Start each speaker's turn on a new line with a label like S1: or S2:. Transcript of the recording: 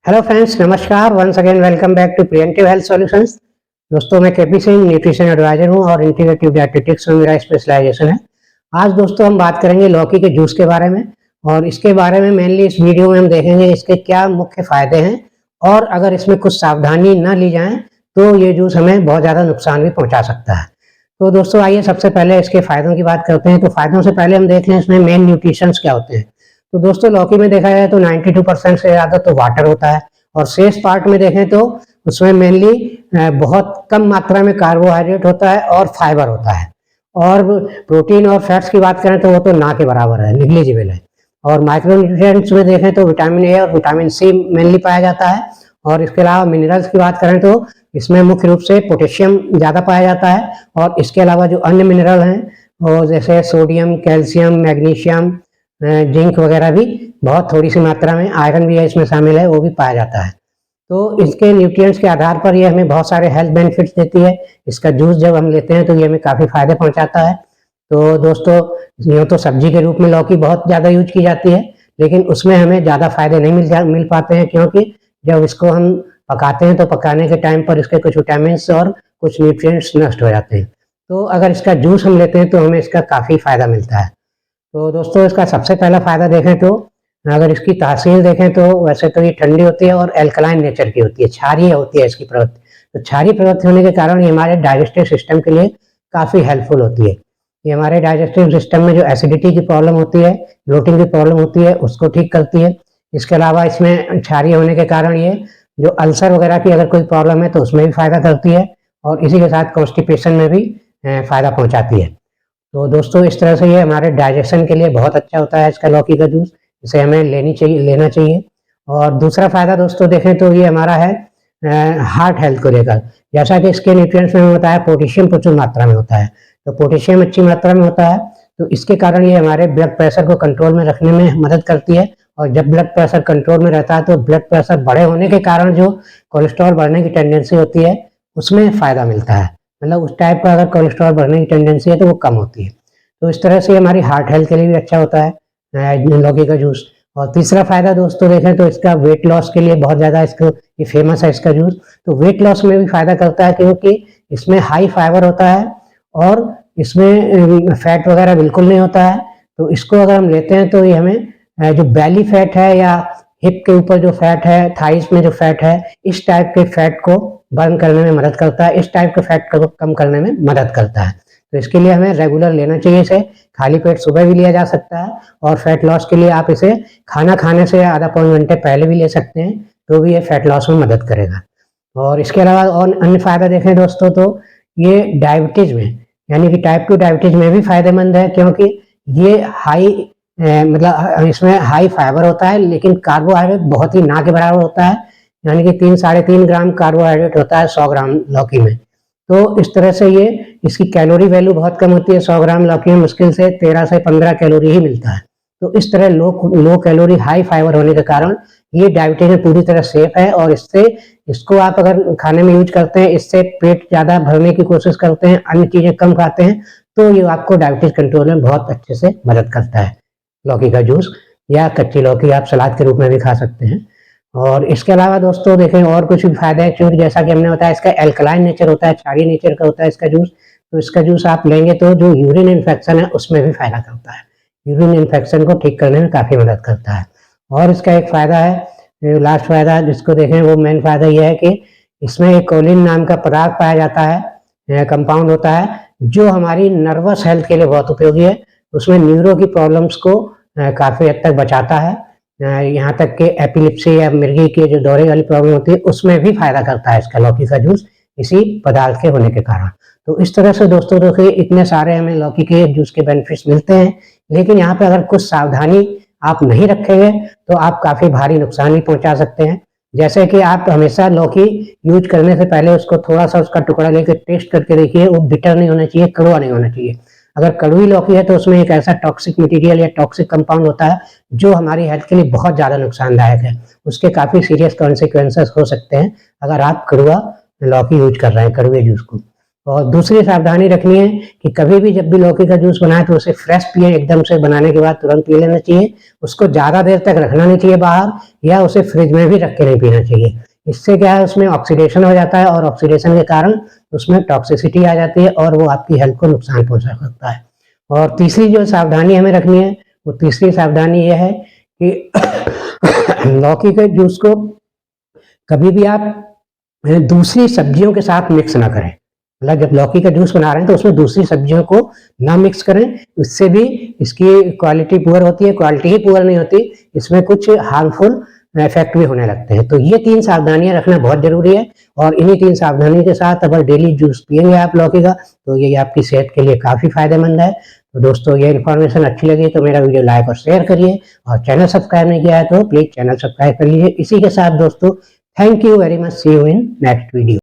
S1: Hello friends, नमस्कार। Once again welcome back to preventive health solutions. दोस्तों, मैं KP Singh, nutrition adviser हूं और इंटीग्रेटिव डायटीटिक्स में मेरा स्पेशलाइजेशन है। आज दोस्तों हम बात करेंगे लौकी के जूस के बारे में, और इसके बारे में मेनली इस वीडियो में हम देखेंगे इसके क्या मुख्य फायदे हैं, और अगर इसमें कुछ सावधानी न ली जाए तो ये जूस हमें बहुत ज़्यादा नुकसान भी पहुँचा सकता है। तो दोस्तों आइए सबसे पहले इसके फायदों की बात करते हैं। तो फायदों से पहले हम देख लें इसमें मेन न्यूट्रिशंस क्या होते हैं। तो दोस्तों लौकी में देखा जाए तो 92% से ज़्यादा तो वाटर होता है, और शेष पार्ट में देखें तो उसमें मेनली बहुत कम मात्रा में कार्बोहाइड्रेट होता है और फाइबर होता है। और प्रोटीन और फैट्स की बात करें तो वो तो ना के बराबर है, निग्लिजिबल है। और माइक्रो न्यूट्रिएंट्स में देखें तो विटामिन ए और विटामिन सी मेनली पाया जाता है। और इसके अलावा मिनरल्स की बात करें तो इसमें मुख्य रूप से पोटेशियम ज़्यादा पाया जाता है, और इसके अलावा जो अन्य मिनरल हैं वो जैसे सोडियम, कैल्शियम, मैग्नीशियम, जिंक वगैरह भी बहुत थोड़ी सी मात्रा में, आयरन भी है इसमें शामिल है, वो भी पाया जाता है। तो इसके न्यूट्रिएंट्स के आधार पर ये हमें बहुत सारे हेल्थ बेनिफिट्स देती है। इसका जूस जब हम लेते हैं तो ये हमें काफ़ी फायदे पहुंचाता है। तो दोस्तों यूँ तो सब्जी के रूप में लौकी बहुत ज़्यादा यूज की जाती है, लेकिन उसमें हमें ज़्यादा फायदे नहीं मिल पाते हैं, क्योंकि जब इसको हम पकाते हैं तो पकाने के टाइम पर इसके कुछ विटामिन और कुछ न्यूट्रिएंट्स नष्ट हो जाते हैं। तो अगर इसका जूस हम लेते हैं तो हमें इसका काफ़ी फायदा मिलता है। तो दोस्तों इसका सबसे पहला फायदा देखें तो अगर इसकी तासीर देखें तो वैसे तो ये ठंडी होती है और एल्कलाइन नेचर की होती है, क्षारीय होती है इसकी प्रवृत्ति। तो क्षारीय प्रवृत्ति होने के कारण ये हमारे डाइजेस्टिव सिस्टम के लिए काफ़ी हेल्पफुल होती है। ये हमारे डाइजेस्टिव सिस्टम में जो एसिडिटी की प्रॉब्लम होती है, ब्लोटिंग की प्रॉब्लम होती है, उसको ठीक करती है। इसके अलावा इसमें क्षारीय होने के कारण ये जो अल्सर वगैरह की अगर कोई प्रॉब्लम है तो उसमें भी फायदा करती है, और इसी के साथ कॉन्स्टिपेशन में भी फायदा पहुँचाती है। तो दोस्तों इस तरह से ये हमारे डाइजेशन के लिए बहुत अच्छा होता है इसका लौकी का जूस, इसे हमें लेना चाहिए। और दूसरा फायदा दोस्तों देखें तो ये हमारा है हार्ट हेल्थ को लेकर। जैसा कि इसके न्यूट्रिएंट्स में बताया, पोटेशियम प्रचुर मात्रा में होता है, तो पोटेशियम अच्छी मात्रा में होता है, तो इसके कारण ये हमारे ब्लड प्रेशर को कंट्रोल में रखने में मदद करती है। और जब ब्लड प्रेशर कंट्रोल में रहता है तो ब्लड प्रेशर बढ़े होने के कारण जो कोलेस्ट्रॉल बढ़ने की टेंडेंसी होती है उसमें फ़ायदा मिलता है। मतलब उस टाइप का अगर कोलेस्ट्रॉल बढ़ने की टेंडेंसी है तो वो कम होती है। तो इस तरह से हमारी हार्ट हेल्थ के लिए भी अच्छा होता है लौकी का जूस। और तीसरा फायदा दोस्तों देखें तो इसका वेट लॉस के लिए बहुत ज़्यादा इसको ये फेमस है इसका जूस। तो वेट लॉस में भी फायदा करता है, क्योंकि इसमें हाई फाइबर होता है और इसमें फैट वगैरह बिल्कुल नहीं होता है। तो इसको अगर हम लेते हैं तो ये हमें जो बेली फैट है या हिप के ऊपर जो फैट है, थाइस में जो फैट है, इस टाइप के फैट को बर्न करने में मदद करता है, इस टाइप के फैट को कम करने में मदद करता है। तो इसके लिए हमें रेगुलर लेना चाहिए इसे। खाली पेट सुबह भी लिया जा सकता है, और फैट लॉस के लिए आप इसे खाना खाने से आधा पौन घंटे पहले भी ले सकते हैं, तो भी ये फैट लॉस में मदद करेगा। और इसके अलावा और अन्य फायदा देखें दोस्तों तो ये डायबिटीज में, यानी कि टाइप 2 डायबिटीज में भी फायदेमंद है, क्योंकि ये मतलब इसमें हाई फाइबर होता है, लेकिन कार्बोहाइड्रेट बहुत ही ना के बराबर होता है, यानी कि 3-3.5 ग्राम कार्बोहाइड्रेट होता है 100 ग्राम लौकी में। तो इस तरह से ये इसकी कैलोरी वैल्यू बहुत कम होती है। 100 ग्राम लौकी में मुश्किल से 13 से 15 कैलोरी ही मिलता है। तो इस तरह लो कैलोरी हाई फाइबर होने के कारण ये डायबिटीज में पूरी तरह सेफ है, और इसको आप अगर खाने में यूज करते हैं, इससे पेट ज़्यादा भरने की कोशिश करते हैं, अन्य चीज़ें कम खाते हैं, तो ये आपको डायबिटीज कंट्रोल में बहुत अच्छे से मदद करता है लौकी का जूस। या कच्ची लौकी आप सलाद के रूप में भी खा सकते हैं। और इसके अलावा दोस्तों देखें और कुछ भी फायदा है, क्योंकि जैसा कि हमने बताया इसका एल्कलाइन नेचर होता है, क्षारीय नेचर का होता है इसका जूस। तो इसका जूस आप लेंगे तो जो यूरिन इन्फेक्शन है उसमें भी फायदा करता है, यूरिन इन्फेक्शन को ठीक करने में काफ़ी मदद करता है। और इसका एक फ़ायदा है, लास्ट फायदा जिसको देखें वो मेन फायदा ये है कि इसमें एक कोलिन नाम का पदार्थ पाया जाता है, कंपाउंड होता है, जो हमारी नर्वस हेल्थ के लिए बहुत उपयोगी है। उसमें न्यूरो की प्रॉब्लम्स को काफ़ी हद तक बचाता है, यहाँ तक कि एपिलिप्सी या मिर्गी की जो दौरे वाली प्रॉब्लम होती है उसमें भी फायदा करता है इसका लौकी का जूस, इसी पदार्थ के होने के कारण। तो इस तरह से दोस्तों देखिए इतने सारे हमें लौकी के जूस के बेनिफिट्स मिलते हैं, लेकिन यहाँ पे अगर कुछ सावधानी आप नहीं रखेंगे तो आप काफ़ी भारी नुकसान भी पहुँचा सकते हैं। जैसे कि आप हमेशा लौकी यूज करने से पहले उसको थोड़ा सा उसका टुकड़ा लेकर टेस्ट करके देखिए, वो बिटर नहीं होना चाहिए, कड़वा नहीं होना चाहिए। अगर कड़वी लौकी है तो उसमें एक ऐसा टॉक्सिक मटेरियल या टॉक्सिक कंपाउंड होता है जो हमारी हेल्थ के लिए बहुत ज़्यादा नुकसानदायक है। उसके काफ़ी सीरियस कॉन्सिक्वेंसेस हो सकते हैं अगर आप कड़वा लौकी यूज कर रहे हैं, कड़वे जूस को। और दूसरी सावधानी रखनी है कि कभी भी जब भी लौकी का जूस बनाए तो उसे फ्रेश पिए, एकदम से बनाने के बाद तुरंत पी लेना चाहिए। उसको ज़्यादा देर तक रखना नहीं चाहिए बाहर, या उसे फ्रिज में भी रख के नहीं पीना चाहिए। इससे क्या है, उसमें ऑक्सीडेशन हो जाता है और ऑक्सीडेशन के कारण उसमें टॉक्सिसिटी आ जाती है और वो आपकी हेल्थ को नुकसान पहुंचा सकता है। और तीसरी जो सावधानी हमें रखनी है, वो तीसरी सावधानी यह है कि लौकी के जूस को कभी भी आप दूसरी सब्जियों के साथ मिक्स ना करें। मतलब जब लौकी का जूस बना रहे हैं तो उसमें दूसरी सब्जियों को ना मिक्स करें, इससे भी इसकी क्वालिटी पुअर होती है। क्वालिटी ही पुअर नहीं होती, इसमें कुछ हार्मफुल इफेक्ट भी होने लगते हैं। तो ये 3 सावधानियां रखना बहुत जरूरी है, और इन्हीं 3 सावधानी के साथ अगर डेली जूस पिएंगे आप लौकी का, तो ये आपकी सेहत के लिए काफ़ी फायदेमंद है। तो दोस्तों, ये इन्फॉर्मेशन अच्छी लगी तो मेरा वीडियो लाइक और शेयर करिए, और चैनल सब्सक्राइब नहीं किया है तो प्लीज़ चैनल सब्सक्राइब कर लीजिए। इसी के साथ दोस्तों, thank you very much, see you in next video.